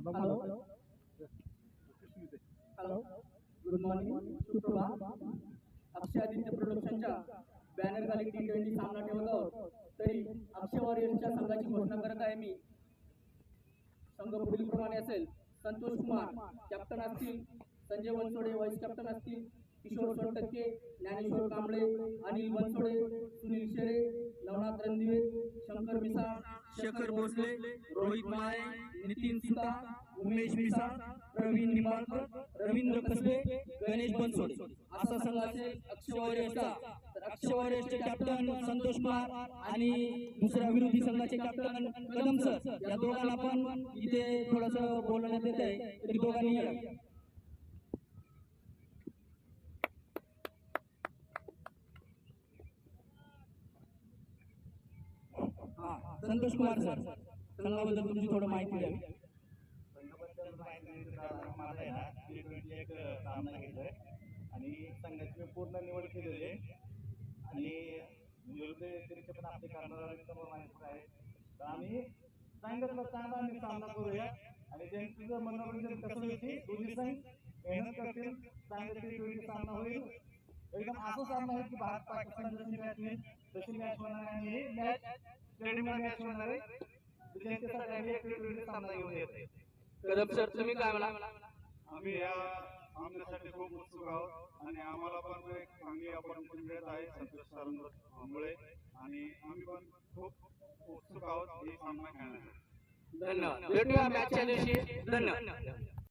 Hello hello good morning सुप्रभात. अक्षय Aditya प्रोडक्शनच्या banner खाली T20 सामना ठेवत आहोत. तरी अक्षय वॉरियर्सच्या संघाची घोषणा करत आहे मी. संघ पुढील प्रमाणे असेल. संतोष कुमार कॅप्टन असतील, संजय बनसोडे वाईस कॅप्टन असतील, किशोर सोनटक्के, ज्ञानेश्वर कांबळे, अनिल बनसोडे, सुनील शेरे, नवनाथ रणदिवे, शंकर मिसाळ, शेखर भोसले, रोहित माळे, नितीन सुता, उमेश मिसाळ, प्रवीण निंबाळकर, रवींद्र कसबे, गणेश बनसोडे असा संघ असेल अक्षय वॉरियर्सचा. तर अक्षय वॉरियर्सचे कॅप्टन संतोष कुमार आणि दुसऱ्या विरोधी संघाचे कॅप्टन कदम सर या दोघांना पण इथे थोडंसं बोलण्यात येत आहे, तरी दोघांनी यावं. संतोष कुमार सर, संघाबद्दल तुमची थोडी माहिती द्यावी. संघाबद्दल माहिती माझा आहे ना T20 एक सामना घेतोय आणि संघाची मी पूर्ण निवड केलेली आहे आणि विरुद्धचे पण आपले कर्मचारी माहिती आहे. तर आम्ही संघातला चांगला आम्ही सामना करूया आणि त्यांचं मनोरंजन कसं होईल, दोन्ही संघ मेहनत करतील, चांगला T20 सामना होईल. एकदम असं सामना आहे की भारत पाकिस्तान जशी मॅच होईल तशी मॅच होणार आणि ही मॅच स्टेडियमला मॅच होणार आहे. त्यांच्यासाठी आम्ही एक T20 सामना घेऊन येतोय. कदम सर तुम्ही काय म्हणा? आम्ही या सामन्यासाठी खूप उत्सुक आहोत आणि आम्हाला पण एक चांगली अपॉर्च्युनिटी मिळत आहे संतोष सरांमुळे आणि आम्ही पण खूप उत्सुक आहोत ही सामना खेळण्यासाठी. धन्यवाद. भेटूया मॅचच्या दिवशी. धन्यवाद.